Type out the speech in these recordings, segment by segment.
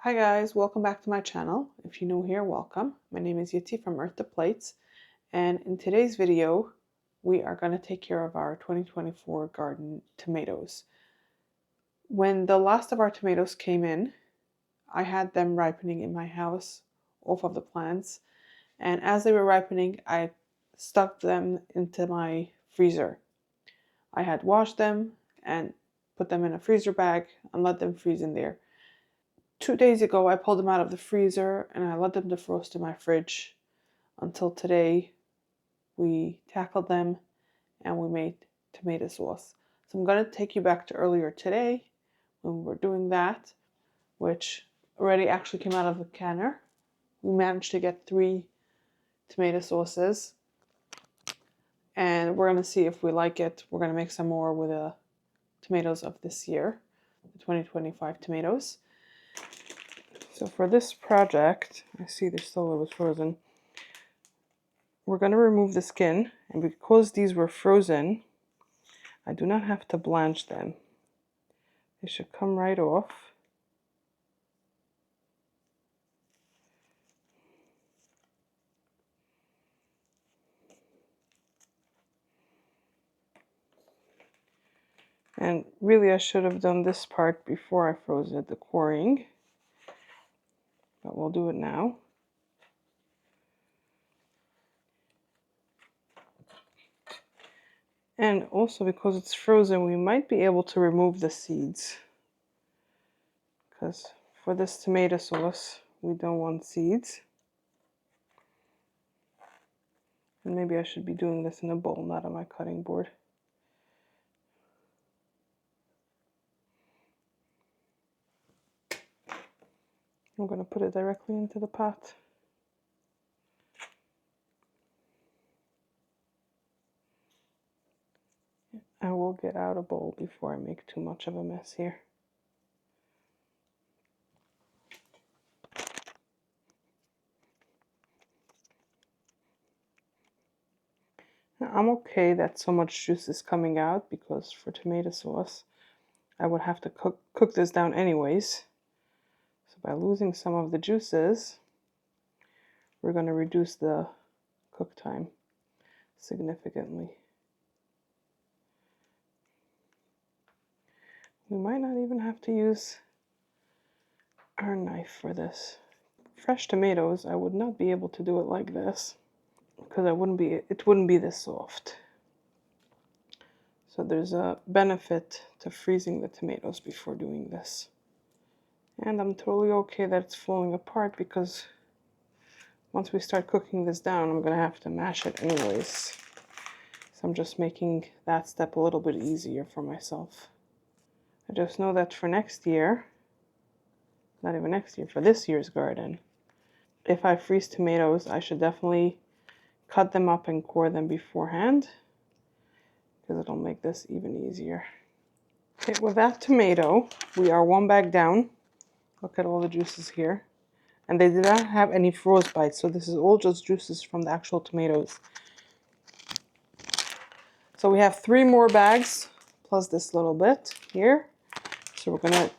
Hi guys, welcome back to my channel. If you're new here, welcome. My name is Yiti from Earth to Plates, and in today's video we are going to take care of our 2024 garden tomatoes. When the last of our tomatoes came in, I had them ripening in my house off of the plants, and as they were ripening I stuck them into my freezer. I had washed them and put them in a freezer bag and let them freeze in there. 2 days ago, I pulled them out of the freezer and I let them defrost in my fridge until today. We tackled them and we made tomato sauce. So I'm going to take you back to earlier today when we were doing that, which already actually came out of the canner. We managed to get 3 tomato sauces and we're going to see if we like it. We're going to make some more with the tomatoes of this year, the 2025 tomatoes. So for this project, I see they're still a little bit frozen. We're going to remove the skin, and because these were frozen, I do not have to blanch them. They should come right off. And really I should have done this part before I froze it, the coring. But we'll do it now. And also because it's frozen, we might be able to remove the seeds. Because for this tomato sauce, we don't want seeds. And maybe I should be doing this in a bowl, not on my cutting board. I'm going to put it directly into the pot. I will get out a bowl before I make too much of a mess here. Now, I'm okay that so much juice is coming out because for tomato sauce I would have to cook this down anyways. So by losing some of the juices, we're going to reduce the cook time significantly. We might not even have to use our knife for this. Fresh tomatoes, I would not be able to do it like this because it wouldn't be this soft. So there's a benefit to freezing the tomatoes before doing this. And I'm totally okay that it's falling apart because once we start cooking this down, I'm going to have to mash it anyways. So I'm just making that step a little bit easier for myself. I just know that for next year, not even next year, for this year's garden, if I freeze tomatoes, I should definitely cut them up and core them beforehand because it'll make this even easier. Okay, with that tomato, we are 1 bag down. Look at all the juices here. And they did not have any frostbite, so this is all just juices from the actual tomatoes. So we have 3 more bags, plus this little bit here. So we're gonna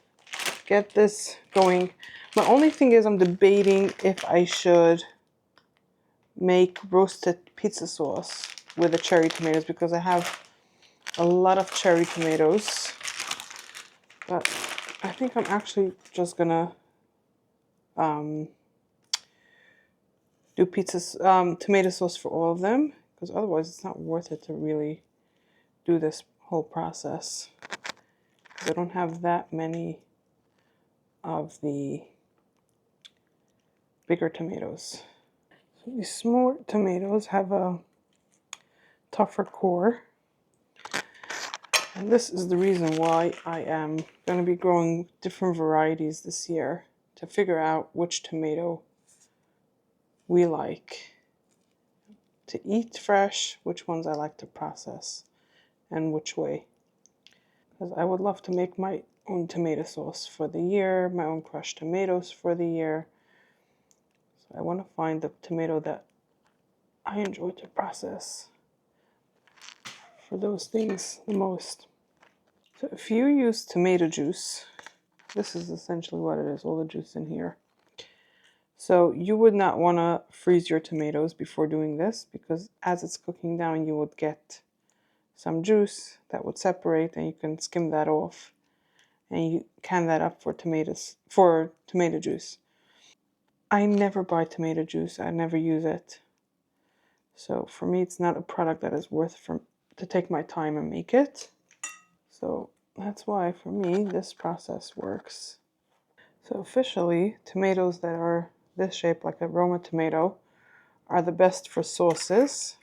get this going. My only thing is I'm debating if I should make roasted pizza sauce with the cherry tomatoes because I have a lot of cherry tomatoes. But I think I'm actually just gonna do tomato sauce for all of them because otherwise it's not worth it to really do this whole process because I don't have that many of the bigger tomatoes. So these smaller tomatoes have a tougher core, and this is the reason why I am going to be growing different varieties this year to figure out which tomato we like to eat fresh, which ones I like to process, and which way. Because I would love to make my own tomato sauce for the year, my own crushed tomatoes for the year. So I want to find the tomato that I enjoy to process for those things the most. So if you use tomato juice, This is essentially what it is, all the juice in here. So you would not want to freeze your tomatoes before doing this, because as it's cooking down, you would get some juice that would separate, and you can skim that off, and you can that up for tomato juice. I never buy tomato juice. I never use it. So for me, it's not a product that is worth to take my time and make it. So that's why for me, this process works. So officially, tomatoes that are this shape, like a Roma tomato, are the best for sauces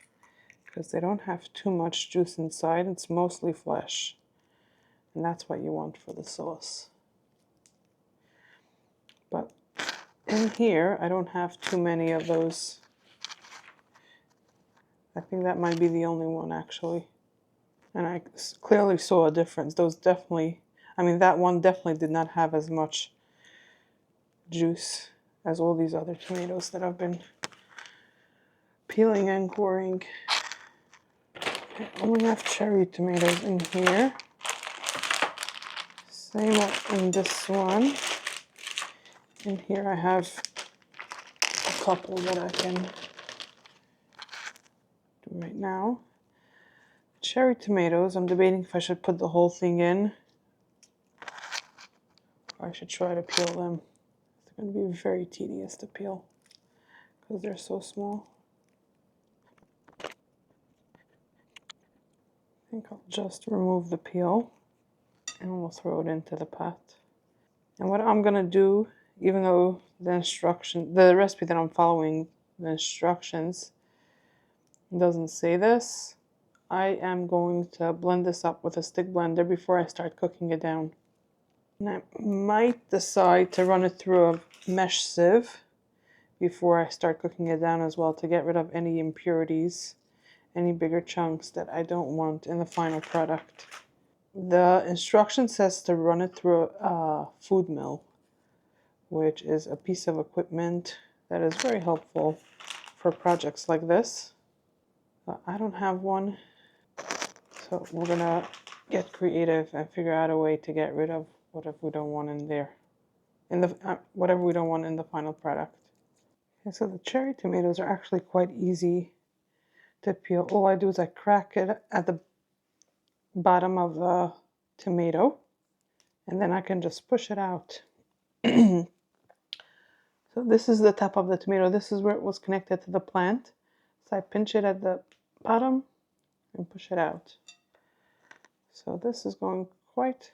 because they don't have too much juice inside. It's mostly flesh. And that's what you want for the sauce. But in here, I don't have too many of those. I think that might be the only one, actually. And I clearly saw a difference. Those definitely, that one definitely did not have as much juice as all these other tomatoes that I've been peeling and coring. I only have cherry tomatoes in here. Same in this one. In here I have a couple that I can do right now. Cherry tomatoes, I'm debating if I should put the whole thing in or I should try to peel them. It's going to be very tedious to peel because they're so small. I think I'll just remove the peel and we'll throw it into the pot. And what I'm going to do, even though the recipe that I'm following, the instructions, doesn't say this, I am going to blend this up with a stick blender before I start cooking it down. And I might decide to run it through a mesh sieve before I start cooking it down as well, to get rid of any impurities, any bigger chunks that I don't want in the final product. The instruction says to run it through a food mill, which is a piece of equipment that is very helpful for projects like this. I don't have one, so we're gonna get creative and figure out a way to get rid of whatever we don't want in there, whatever we don't want in the final product. And so the cherry tomatoes are actually quite easy to peel. All I do is I crack it at the bottom of the tomato, and then I can just push it out. So this is the top of the tomato. This is where it was connected to the plant. So I pinch it at the bottom and push it out. So this is going quite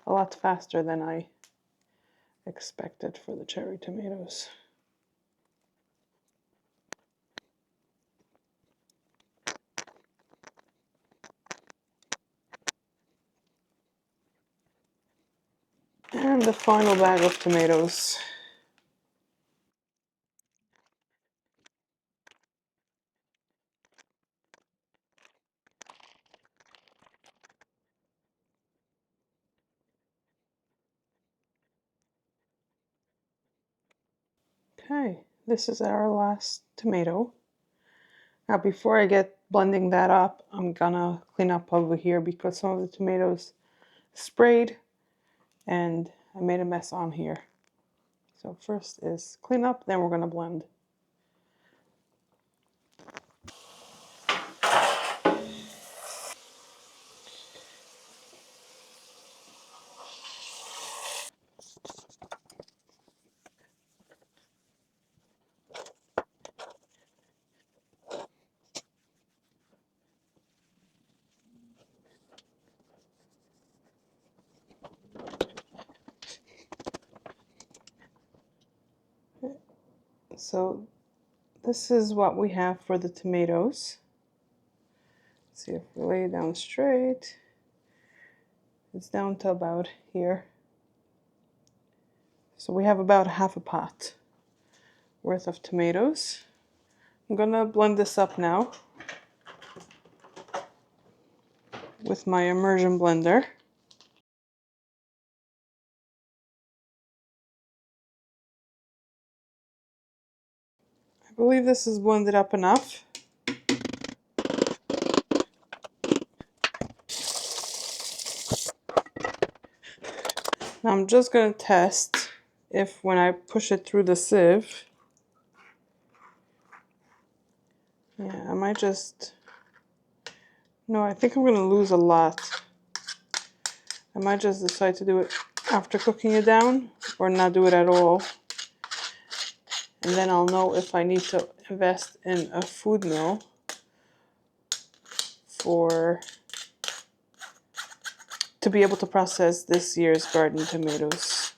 a lot faster than I expected for the cherry tomatoes. And the final bag of tomatoes. Okay, this is our last tomato. Now before I get blending that up, I'm gonna clean up over here because some of the tomatoes sprayed and I made a mess on here. So first is clean up, then we're gonna blend. So this is what we have for the tomatoes. Let's see if we lay it down straight. It's down to about here. So we have about half a pot worth of tomatoes. I'm gonna blend this up now with my immersion blender. I believe this is blended up enough. Now I'm just going to test if when I push it through the sieve, yeah, I might just, no, I think I'm going to lose a lot. I might just decide to do it after cooking it down or not do it at all. And then I'll know if I need to invest in a food mill to be able to process this year's garden tomatoes.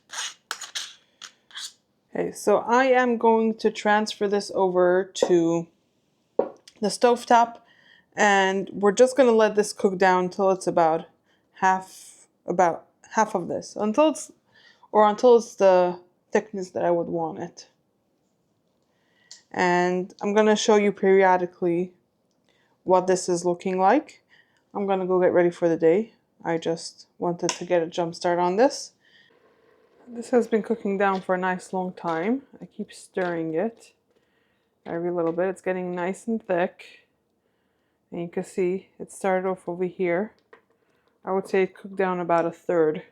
Okay, so I am going to transfer this over to the stovetop, and we're just going to let this cook down until it's about half of this, until it's the thickness that I would want it. And I'm going to show you periodically what this is looking like. I'm going to go get ready for the day. I just wanted to get a jump start on this. This has been cooking down for a nice long time. I keep stirring it every little bit. It's getting nice and thick. And you can see it started off over here. I would say it cooked down about a third.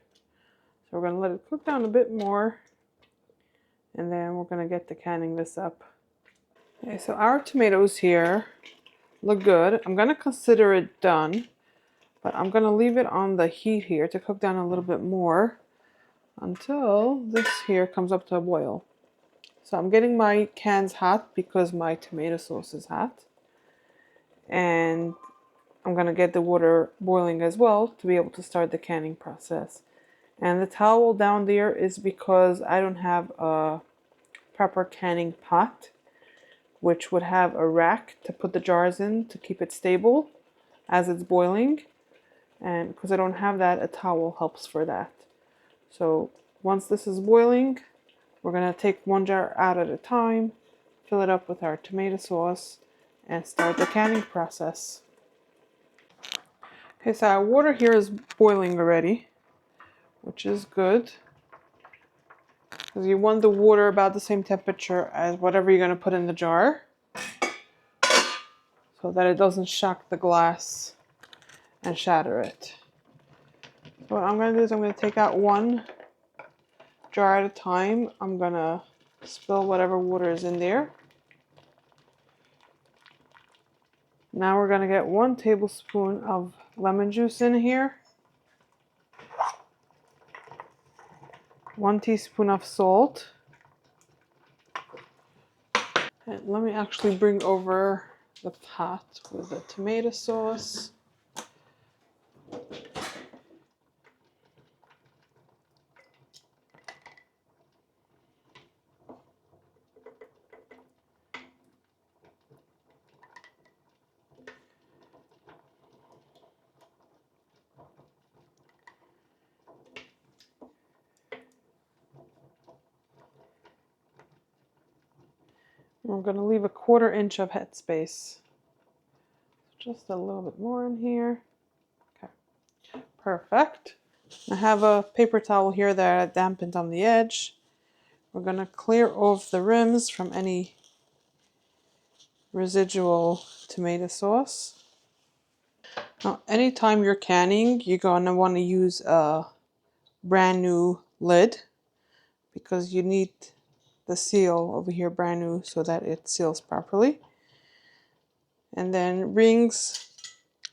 So we're going to let it cook down a bit more. And then we're going to get to canning this up. Okay, so our tomatoes here look good. I'm going to consider it done. But I'm going to leave it on the heat here to cook down a little bit more until this here comes up to a boil. So I'm getting my cans hot because my tomato sauce is hot. And I'm going to get the water boiling as well to be able to start the canning process. And the towel down there is because I don't have a proper canning pot, which would have a rack to put the jars in to keep it stable as it's boiling. And because I don't have that, a towel helps for that. So once this is boiling, we're going to take one jar out at a time, fill it up with our tomato sauce, and start the canning process. Okay, so our water here is boiling already, which is good. Because you want the water about the same temperature as whatever you're going to put in the jar, so that it doesn't shock the glass and shatter it. So what I'm going to do is I'm going to take out one jar at a time. I'm going to spill whatever water is in there. Now we're going to get 1 tablespoon of lemon juice in here. 1 teaspoon of salt. And let me actually bring over the pot with the tomato sauce. We're going to leave a 1/4 inch of headspace. Just a little bit more in here. Okay, perfect. I have a paper towel here that I dampened on the edge. We're going to clear off the rims from any residual tomato sauce. Now, anytime you're canning, you're going to want to use a brand new lid because you need the seal over here brand new so that it seals properly. And then rings,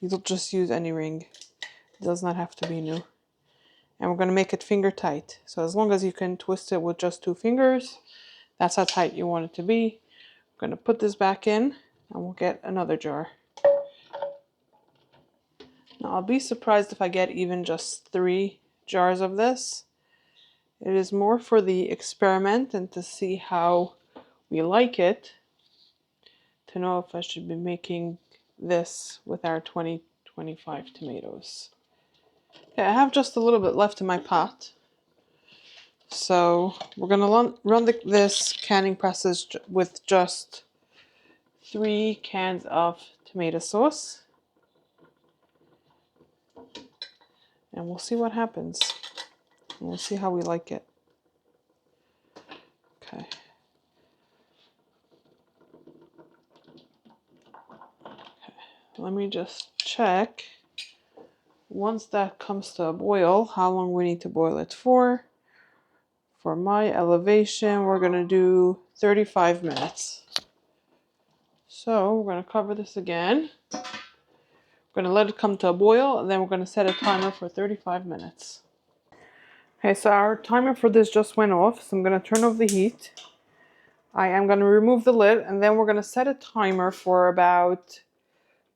you'll just use any ring. It does not have to be new. And we're going to make it finger tight. So as long as you can twist it with just 2 fingers, that's how tight you want it to be. I'm going to put this back in and we'll get another jar. Now I'll be surprised if I get even just 3 jars of this. It is more for the experiment and to see how we like it, to know if I should be making this with our 2025 tomatoes. Okay, I have just a little bit left in my pot. So we're going to run this canning process with just 3 cans of tomato sauce. And we'll see what happens. And we'll see how we like it. Okay. Let me just check Once that comes to a boil, how long we need to boil it for? For my elevation, we're going to do 35 minutes. So we're going to cover this again. We're going to let it come to a boil, and then we're going to set a timer for 35 minutes. Okay, so our timer for this just went off, so I'm going to turn off the heat. I am going to remove the lid, and then we're going to set a timer for about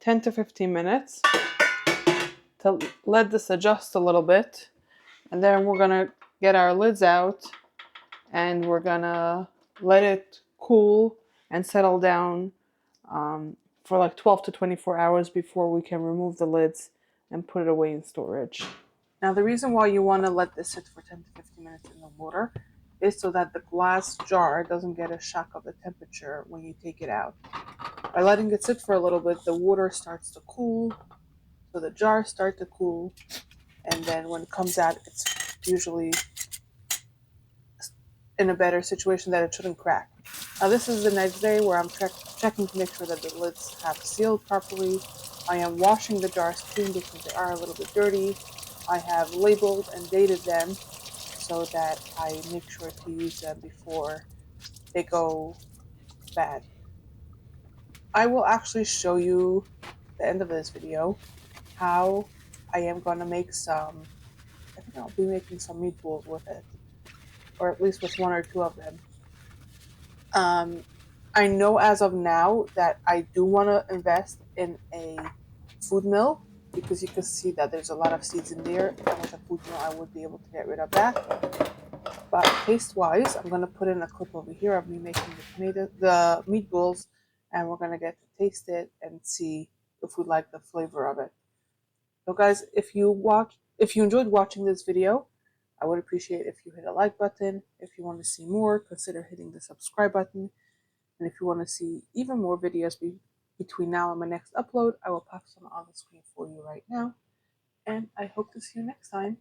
10 to 15 minutes to let this adjust a little bit. And then we're going to get our lids out, and we're going to let it cool and settle down for like 12 to 24 hours before we can remove the lids and put it away in storage. Now, the reason why you want to let this sit for 10 to 15 minutes in the water is so that the glass jar doesn't get a shock of the temperature when you take it out. By letting it sit for a little bit, the water starts to cool, so the jars start to cool, and then when it comes out, it's usually in a better situation that it shouldn't crack. Now, this is the next day where I'm checking to make sure that the lids have sealed properly. I am washing the jars clean because they are a little bit dirty. I have labeled and dated them so that I make sure to use them before they go bad. I will actually show you at the end of this video how I am going to make some, I think I'll be making some meatballs with it, or at least with one or two of them. I know as of now that I do want to invest in a food mill because you can see that there's a lot of seeds in there, and with a food mill I would be able to get rid of that. But taste-wise, I'm going to put in a clip over here of me making the meatballs, and we're going to get to taste it and see if we like the flavor of it. So guys, if you enjoyed watching this video, I would appreciate if you hit a like button. If you want to see more, consider hitting the subscribe button. And if you want to see even more videos between now and my next upload, I will pop some on the screen for you right now. And I hope to see you next time.